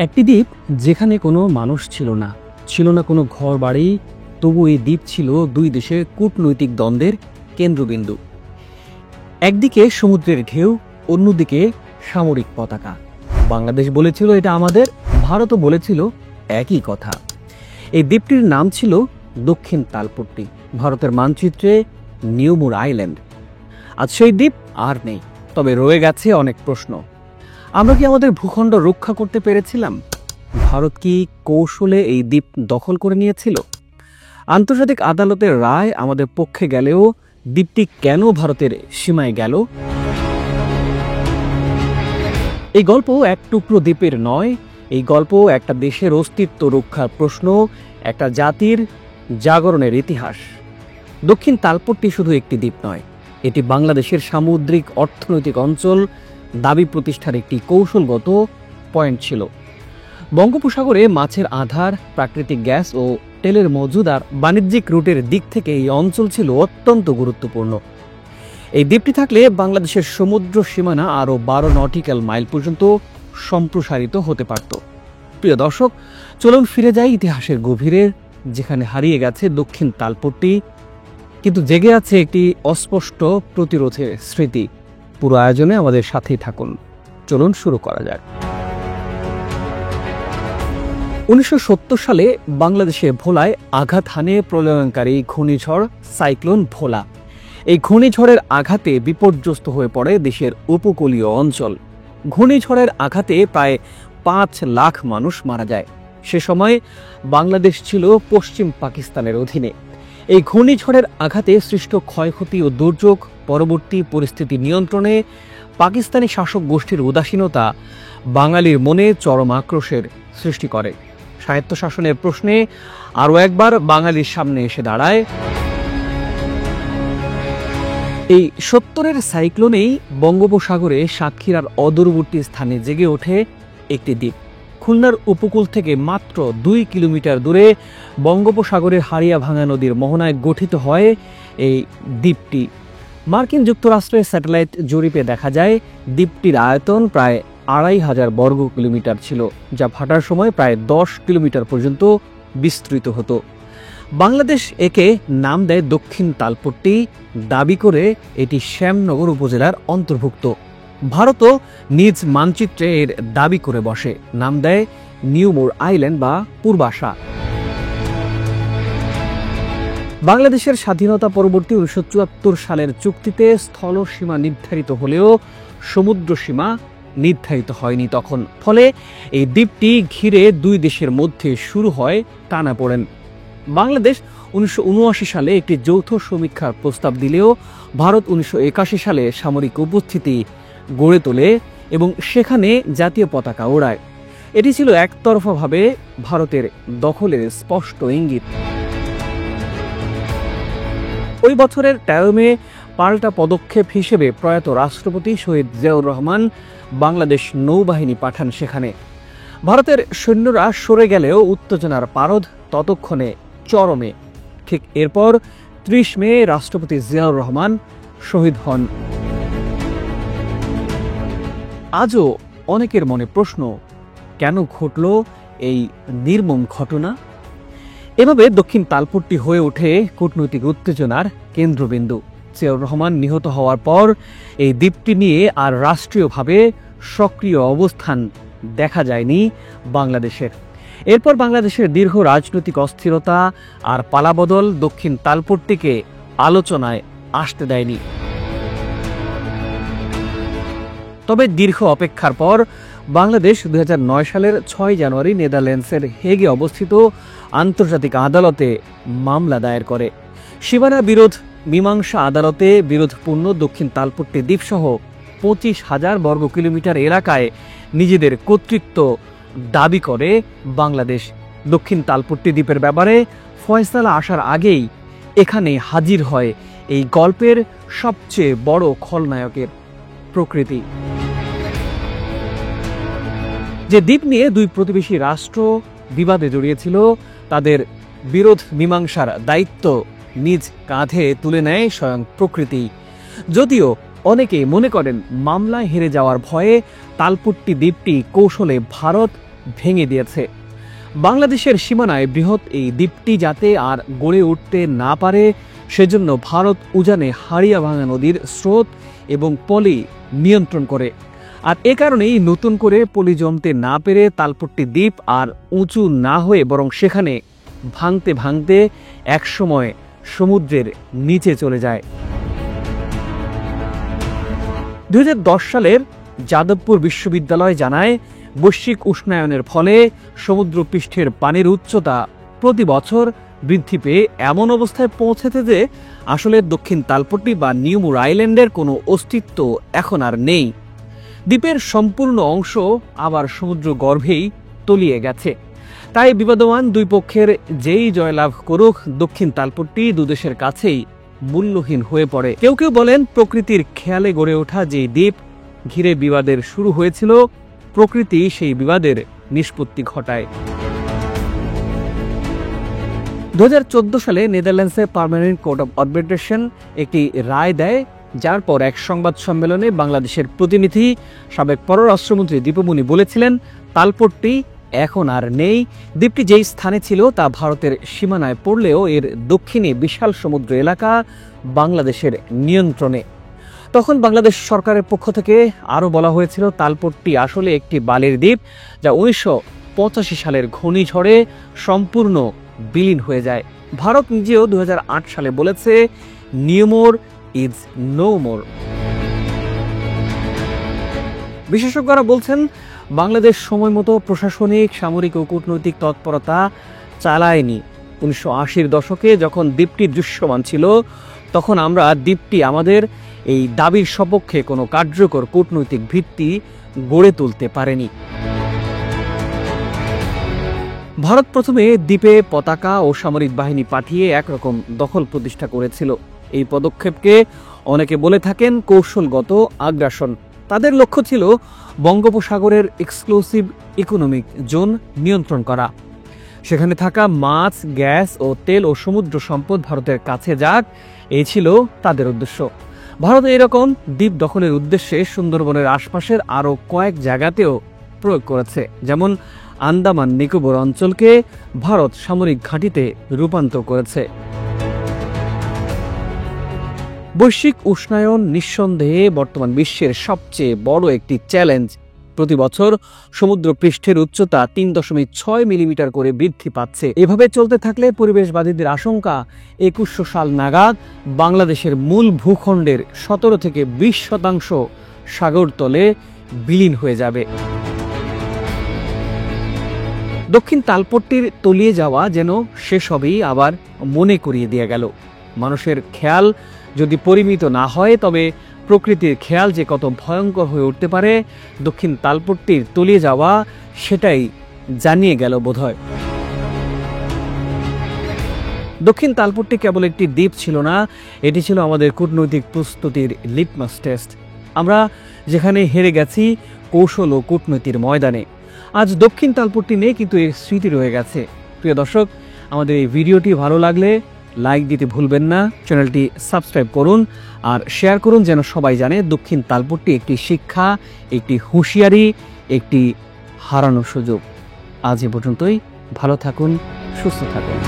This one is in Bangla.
একটি দ্বীপ যেখানে কোনো মানুষ ছিল না, ছিল না কোনো ঘর বাড়ি, তবু এই দ্বীপ ছিল দুই দেশের কূটনৈতিক দ্বন্দ্বের কেন্দ্রবিন্দু। একদিকে সমুদ্রের ঢেউ, অন্যদিকে সামরিক পতাকা। বাংলাদেশ বলেছিল এটা আমাদের, ভারতও বলেছিল একই কথা। এই দ্বীপটির নাম ছিল দক্ষিণ তালপট্টি, ভারতের মানচিত্রে নিউমুর আইল্যান্ড। আজ সেই দ্বীপ আর নেই, তবে রয়ে গেছে অনেক প্রশ্ন। আমরা কি আমাদের ভূখণ্ড রক্ষা করতে পেরেছিলাম? ভারত কি কৌশলে এই দ্বীপ দখল করে নিয়েছিল? আন্তর্জাতিক আদালতের রায় আমাদের পক্ষে গেলেও দ্বীপটি কেন ভারতের সীমায় গেল? এই গল্প এক টুকরো দ্বীপের নয়, এই গল্প একটা দেশের অস্তিত্ব রক্ষার প্রশ্ন, একটা জাতির জাগরণের ইতিহাস। দক্ষিণ তালপট্টি শুধু একটি দ্বীপ নয়, এটি বাংলাদেশের সামুদ্রিক অর্থনৈতিক অঞ্চল দাবি প্রতিষ্ঠার একটি কৌশলগত পয়েন্ট ছিল। বঙ্গোপসাগরে মাছের আধার, প্রাকৃতিক গ্যাস ও তেলের মজুদ আর বাণিজ্যিক রুটের দিক থেকে এই অঞ্চল ছিল অত্যন্ত গুরুত্বপূর্ণ। এই দ্বীপটি থাকলে বাংলাদেশের সমুদ্র সীমানা আরও 12 নটিক্যাল মাইল পর্যন্ত সম্প্রসারিত হতে পারত। প্রিয় দর্শক, চলুন ফিরে যাই ইতিহাসের গভীরে, যেখানে হারিয়ে গেছে দক্ষিণ তালপট্টি, কিন্তু জেগে আছে একটি অস্পষ্ট প্রতিরোধের স্মৃতি। পুরো আয়োজনে আমাদের সাথেই থাকুন। চলুন শুরু করা যাক। 1970 সালে বাংলাদেশে ভোলায় আঘাত হানে প্রলয়ঙ্কারী ঘূর্ণিঝড় সাইক্লোন ভোলা। এই ঘূর্ণিঝড়ের আঘাতে বিপর্যস্ত হয়ে পড়ে দেশের উপকূলীয় অঞ্চল। ঘূর্ণিঝড়ের আঘাতে প্রায় 5 লাখ মানুষ মারা যায়। সে সময় বাংলাদেশ ছিল পশ্চিম পাকিস্তানের অধীনে। এই ঘূর্ণিঝড়ের আঘাতে সৃষ্ট ক্ষয়ক্ষতি ও দুর্যোগ পরবর্তী পরিস্থিতি নিয়ন্ত্রণে পাকিস্তানি শাসক গোষ্ঠীর উদাসীনতা বাঙালির মনে চরম আক্রোশের সৃষ্টি করে। স্বায়ত্তশাসনের প্রশ্নে আরও একবার বাঙালির সামনে এসে দাঁড়ায় এই 70-এর সাইক্লোনেই বঙ্গোপসাগরে সাতক্ষীরার অদূরবর্তী স্থানে জেগে ওঠে একটি দ্বীপ। খুলনার উপকূল থেকে মাত্র 2 কিলোমিটার দূরে বঙ্গোপসাগরের হারিয়াভাঙা নদীর মোহনায় গঠিত হয় এই দ্বীপটি। মার্কিন যুক্তরাষ্ট্রের স্যাটেলাইট জরিপে দেখা যায় দ্বীপটির আয়তন প্রায় 2500 বর্গ কিলোমিটার ছিল, যা ভাটার সময় প্রায় 10 কিলোমিটার পর্যন্ত বিস্তৃত হতো। বাংলাদেশ একে নাম দেয় দক্ষিণ তালপট্টি, দাবি করে এটি শ্যামনগর উপজেলার অন্তর্ভুক্ত। ভারতও নিজ মানচিত্রে এর দাবি করে বসে, নাম দেয় নিউমুর আইল্যান্ড বা পূর্বাশা। বাংলাদেশের স্বাধীনতা পরবর্তী 1974 সালের চুক্তিতে স্থল সীমা নির্ধারিত হলেও সমুদ্র সীমা নির্ধারিত হয়নি তখন। ফলে এই দ্বীপটি ঘিরে দুই দেশের মধ্যে শুরু হয় টানাপোড়েন। বাংলাদেশ 1979 সালে একটি যৌথ সমীক্ষার প্রস্তাব দিলেও ভারত 1981 সালে সামরিক উপস্থিতি গড়ে তোলে এবং সেখানে জাতীয় পতাকা ওড়ায়। এটি ছিল একতরফাভাবে ভারতের দখলের স্পষ্ট ইঙ্গিত। ওই বছরের 13 মে পাল্টা পদক্ষেপ হিসেবে প্রয়াত রাষ্ট্রপতি শহীদ জিয়াউর রহমান বাংলাদেশ নৌবাহিনী পাঠান সেখানে। ভারতের সৈন্যরা সরে গেলেও উত্তেজনার পারদ ততক্ষণে চরমে। ঠিক এরপর 30 মে রাষ্ট্রপতি জিয়াউর রহমান শহীদ হন। আজও অনেকের মনে প্রশ্ন, কেন ঘটল এই নির্মম ঘটনা? এভাবে দক্ষিণ তালপট্টি হয়ে ওঠে কূটনৈতিক উত্তেজনার কেন্দ্রবিন্দু। জিয়াউর রহমান নিহত হওয়ার পর এই দ্বীপটি নিয়ে আর রাষ্ট্রীয়ভাবে সক্রিয় অবস্থান দেখা যায়নি বাংলাদেশের। এরপর বাংলাদেশের দীর্ঘ রাজনৈতিক অস্থিরতা আর পালাবদল দক্ষিণ তালপট্টিকে আলোচনায় আসতে দেয়নি। তবে দীর্ঘ অপেক্ষার পর বাংলাদেশ 2009 সালের 6 জানুয়ারি নেদারল্যান্ডসের হেগে অবস্থিত আন্তর্জাতিক আদালতে মামলা দায়ের করে। সীমানা বিরোধ মীমাংসা আদালতে বিরোধপূর্ণ দক্ষিণ তালপট্টি দ্বীপসহ 25,000 বর্গ কিলোমিটার এলাকায় নিজেদের কর্তৃত্ব দাবি করে বাংলাদেশ। দক্ষিণ তালপট্টি দ্বীপের ব্যাপারে ফয়সালা আসার আগেই এখানে হাজির হয় এই গল্পের সবচেয়ে বড় খলনায়কের প্রকৃতি। যে দ্বীপ নিয়ে দুই প্রতিবেশী রাষ্ট্র বিবাদে জড়িয়েছিল, তাদের বিরোধ মীমাংসার দায়িত্ব নিজ কাঁধে তুলে নেয় স্বয়ং প্রকৃতি। যদিও অনেকে মনে করেন মামলায় হেরে যাওয়ার ভয়ে তালপট্টি দ্বীপটি কৌশলে ভারত ভেঙে দিয়েছে। বাংলাদেশের সীমানায় বৃহৎ এই দ্বীপটি যাতে আর গড়ে উঠতে না পারে সেজন্য ভারত উজানে হাড়িয়াভাঙা নদীর স্রোত এবং পলি নিয়ন্ত্রণ করে। আর এ কারণেই নতুন করে পলি জমতে না পেরে তালপট্টি দ্বীপ আর উঁচু না হয়ে বরং সেখানে ভাঙতে ভাঙতে একসময় সমুদ্রের নিচে চলে যায়। 2010 সালের যাদবপুর বিশ্ববিদ্যালয় জানায়, বৈশ্বিক উষ্ণায়নের ফলে সমুদ্রপৃষ্ঠের পানির উচ্চতা প্রতি বছর বৃদ্ধি পেয়ে এমন অবস্থায় পৌঁছেছে যে আসলে দক্ষিণ তালপট্টি বা নিউমুর আইল্যান্ডের কোনো অস্তিত্ব এখন আর নেই। দ্বীপের সম্পূর্ণ অংশ আবার সমুদ্র গর্ভেই তলিয়ে গেছে। তাই বিবাদমান দুই পক্ষের যেই জয়লাভ করুক, দক্ষিণ তালপট্টি দুদেশের কাছেই মূল্যহীন হয়ে পড়ে। কেউ কেউ বলেন, প্রকৃতির খেয়ালে গড়ে ওঠা যে দ্বীপ ঘিরে বিবাদের শুরু হয়েছিল, প্রকৃতি সেই বিবাদের নিষ্পত্তি ঘটায়। 2014 সালে নেদারল্যান্ডসের পার্মানেন্ট কোর্ট অব আরবিট্রেশন একটি রায় দেয়, যার পর এক সংবাদ সম্মেলনে বাংলাদেশের প্রতিনিধি সাবেক পররাষ্ট্রমন্ত্রী দীপমণি বলেছিলেন, তালপট্টি এখন আর নেই। দ্বীপটি যেই স্থানে ছিল তা ভারতের সীমানায় পড়লেও এর দক্ষিণে বিশাল সমুদ্র এলাকা বাংলাদেশের নিয়ন্ত্রণে। তখন বাংলাদেশ সরকারের পক্ষ থেকে আরও বলা হয়েছিল, তালপট্টি আসলে একটি বালির দ্বীপ যা 1985 সালের ঘূর্ণিঝড়ে সম্পূর্ণ বিলীন হয়ে যায়। ভারত নিজেও 2008 সালে বলেছে, নিউমোর ইজ নো মোর। বিশেষজ্ঞরা বলছেন, বাংলাদেশ সময় মতো প্রশাসনিক, সামরিক ও কূটনৈতিক তৎপরতা চালায়নি। 1980-র দশকে যখন দ্বীপটি দৃশ্যমান ছিল, তখন আমরা দ্বীপটি আমাদের এই দাবির সপক্ষে কোনো কার্যকর কূটনৈতিক ভিত্তি গড়ে তুলতে পারেনি। ভারত প্রথমে দ্বীপে পতাকা ও সামরিক বাহিনী পাঠিয়ে একরকম দখল প্রতিষ্ঠা করেছিল। এই পদক্ষেপকে অনেকে বলে থাকেন কৌশলগত আগ্রাসন। তাদের লক্ষ্য ছিল বঙ্গোপসাগরের এক্সক্লুসিভ ইকোনমিক জোন নিয়ন্ত্রণ করা। সেখানে থাকা মাছ, গ্যাস ও তেল ও সমুদ্র সম্পদ ভারতের কাছে যাক, এই ছিল তাদের উদ্দেশ্য। ভারত এরকম দ্বীপ দখলের উদ্দেশ্যে সুন্দরবনের আশপাশের আরও কয়েক জায়গাতেও প্রয়োগ করেছে। যেমন আন্দামান নিকোবর অঞ্চলকে ভারত সামরিক ঘাঁটিতে রূপান্তর করেছে। বৈশ্বিক উষ্ণায়ন নিঃসন্দেহে বর্তমান বিশ্বের সবচেয়ে বড় একটি চ্যালেঞ্জ। প্রতি বছর সমুদ্র পৃষ্ঠের উচ্চতা 3.6 মিলিমিটার করে বৃদ্ধি পাচ্ছে। এভাবে চলতে থাকলে পরিবেশবাদীদের আশঙ্কা 2100 সাল নাগাদ বাংলাদেশের মূল ভূখণ্ডের 17 থেকে 20% সাগরতলে বিলীন হয়ে যাবে। দক্ষিণ তালপট্টির তলিয়ে যাওয়া যেন সেসবই আবার মনে করিয়ে দিয়ে গেল। মানুষের খেয়াল যদি পরিমিত না হয়, তবে প্রকৃতির খেয়াল যে কত ভয়ঙ্কর হয়ে উঠতে পারে, দক্ষিণ তালপট্টির তলিয়ে যাওয়া সেটাই জানিয়ে গেল বোধহয়। দক্ষিণ তালপট্টি কেবল একটি দ্বীপ ছিল না, এটি ছিল আমাদের কূটনৈতিক প্রস্তুতির লিটমাস টেস্ট। আমরা যেখানে হেরে গেছি কৌশল ও কূটনীতির ময়দানে, আজ দক্ষিণ তালপট্টি নেই, কিন্তু এর স্মৃতি রয়ে গেছে। প্রিয় দর্শক, আমাদের এই ভিডিওটি ভালো লাগলে লাইক দিতে ভুলবেন না, চ্যানেলটি সাবস্ক্রাইব করুন আর শেয়ার করুন, যেন সবাই জানে দক্ষিণ তালপট্টি একটি শিক্ষা, একটি হুঁশিয়ারি, একটি হারানোর সুযোগ। আজ এ পর্যন্তই। ভালো থাকুন, সুস্থ থাকুন।